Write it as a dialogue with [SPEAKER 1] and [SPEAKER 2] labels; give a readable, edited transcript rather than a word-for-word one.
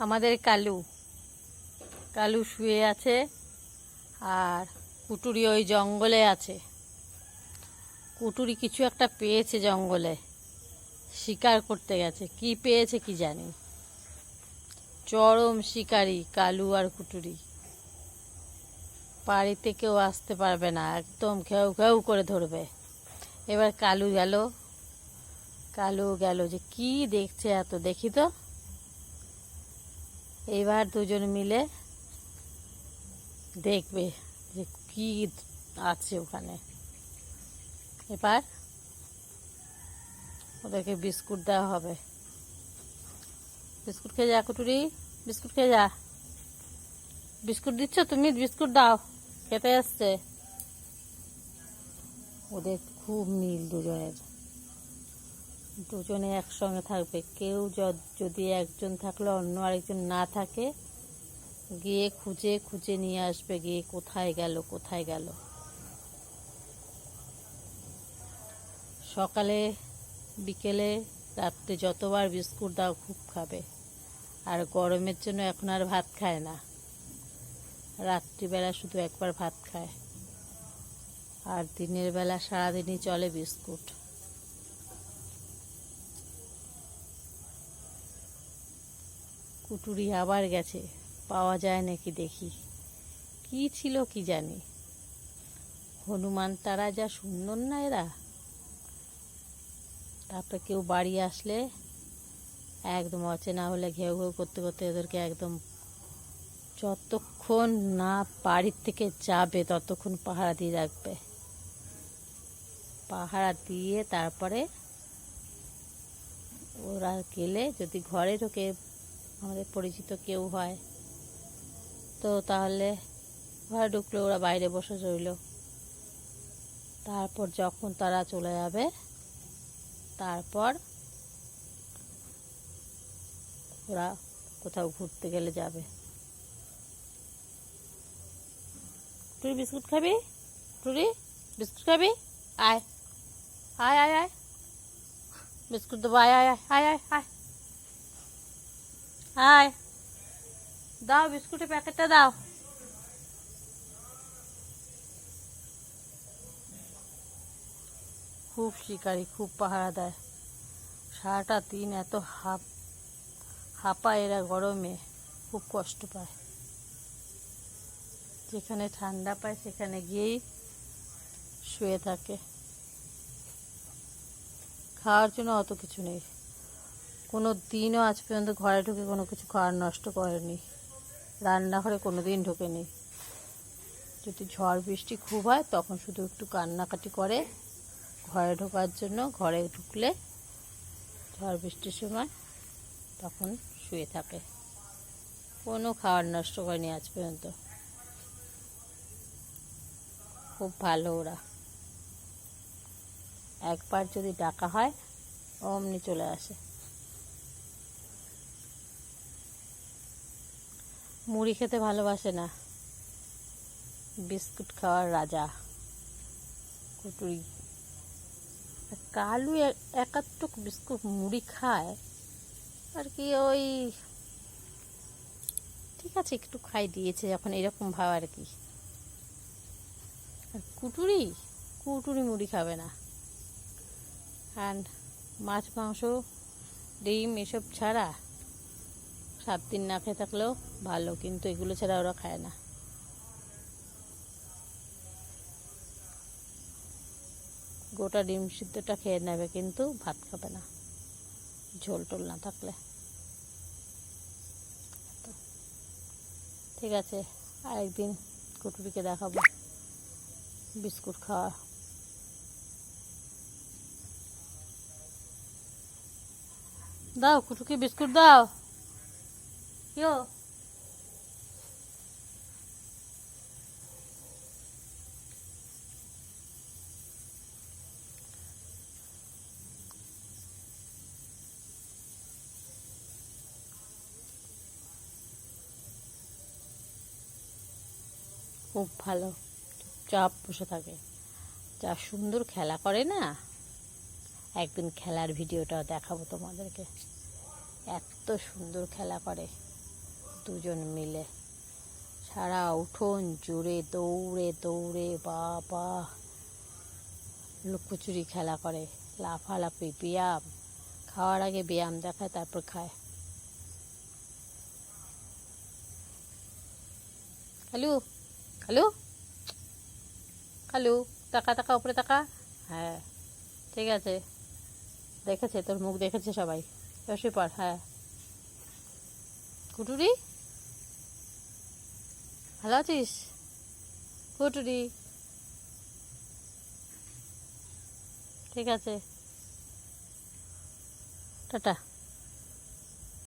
[SPEAKER 1] আমাদের কালু কালু শুয়ে আছে আর কুটুরি ওই জঙ্গলে আছে। কুটুরি কিছু একটা পেয়েছে, জঙ্গলে শিকার করতে গেছে। কি পেয়েছে কি জানি। চরম শিকারী কালু আর কুটুরি। বাড়িতে কেউ আসতে পারবে না, একদম ঘেউ ঘেউ করে ধরবে। এবার কালু গেল যে কি দেখছে এত, দেখি তো। এইবার দুজন মিলে দেখবে যে কি আছে ওখানে। এবার ওদেরকে বিস্কুট দেওয়া হবে। বিস্কুট খেয়ে যা কুটুরি, বিস্কুট খেয়ে যা। বিস্কুট দিচ্ছ তুমি? বিস্কুট দাও, খেতে আসছে। ওদের খুব মিল দুজনে একসঙ্গে থাকবে। কেউ যদি একজন থাকলে অন্য আরেকজন না থাকে, গিয়ে খুঁজে খুঁজে নিয়ে আসবে, গিয়ে কোথায় গেল। সকালে বিকেলে রাত্রে যতবার বিস্কুট দাও খুব খাবে। আর গরমের জন্য এখন আর ভাত খায় না, রাত্রিবেলা শুধু একবার ভাত খায়। আর দিনের বেলা সারাদিনই চলে বিস্কুট। কুটুরি আবার গেছে, পাওয়া যায় নাকি দেখি। কি ছিল কি জানি। হনুমান তারা যা সুন্দর না এরা। তারপরে কেউ বাড়ি আসলে একদম অচেনা হলে ঘেউ ঘেউ করতে করতে এদেরকে একদম যতক্ষণ না বাড়ির থেকে যাবে ততক্ষণ পাহারা দিয়ে রাখবে। পাহারা দিয়ে তারপরে ওরা গেলে, যদি ঘরে ঢোকে আমাদের পরিচিত কেউ হয় তো তাহলে ঘরে ঢুকলে ওরা বাইরে বসে রইল। তারপর যখন তারা চলে যাবে তারপর ওরা কোথাও ঘুরতে গেলে যাবে। টুরি বিস্কুট খাবি? টুরি বিস্কুট খাবি? আয় আয় আয় আয়, বিস্কুট দেবো। আয় আয় আয় আয় আয় আয়, দাও বিস্কুটের প্যাকেটটা দাও। খুব শিকারী, খুব পাহারা দেয়। সারাটা দিন এত হাঁপায় এরা, গরমে খুব কষ্ট পায়। যেখানে ঠান্ডা পায় সেখানে গিয়েই শুয়ে থাকে। খাওয়ার জন্য অত কিছু নেই। কোনো দিনও আজ পর্যন্ত ঘরে ঢুকে কোনো কিছু খাওয়ার নষ্ট করেনি। রান্নাঘরে কোনো দিন ঢোকেনি। যদি ঝড় বৃষ্টি খুব হয় তখন শুধু একটু কান্নাকাটি করে ঘরে ঢোকার জন্য। ঘরে ঢুকলে ঝড় বৃষ্টির সময় তখন শুয়ে থাকে। কোনো খাবার নষ্ট করেনি আজ পর্যন্ত। খুব ভালো ওরা। একবার যদি ডাকা হয় অমনি চলে আসে। মুড়ি খেতে ভালোবাসে না, বিস্কুট খাওয়ার রাজা কুটুরি। কালু একাত্তক বিস্কুট মুড়ি খায় আর কি, ওই ঠিক আছে একটু খাই দিয়েছে যখন, এরকম ভাব আর কি। আর কুটুরি মুড়ি খাবে না। আর মাছ মাংস ডিম এসব ছাড়া 7 দিন না খেয়ে থাকলেও ভালো, কিন্তু এগুলো ছাড়া ওরা খায় না। গোটা ডিম সিদ্ধটা খেয়ে নেবে কিন্তু ভাত খাবে না, ঝোল টোল না থাকলে। ঠিক আছে, আরেকদিন কুটুরিকে দেখাবো বিস্কুট খাওয়া। দাও কুটুকে বিস্কুট দাও। কেউ খুব ভালো, চুপচাপ বসে থাকে। যা সুন্দর খেলা করে না, একদিন খেলার ভিডিওটাও দেখাবো তোমাদেরকে। এত সুন্দর খেলা করে। দুজন মিলে সারা উঠোন জুড়ে দৌড়ে দৌড়ে বাবা লুকোচুরি খেলা করে, লাফালাফি, ব্যায়াম, খাওয়ার আগে ব্যায়াম দেখায় তারপর খায়। কালু, কালু, কালু, তাকা তাকা, উপরে তাকা। হ্যাঁ ঠিক আছে, দেখেছে তোর মুখ, দেখেছে সবাই। বসে পড়। হ্যাঁ কুটুরি, ভালো আছিস কুটুরি? ঠিক আছে, টাটা।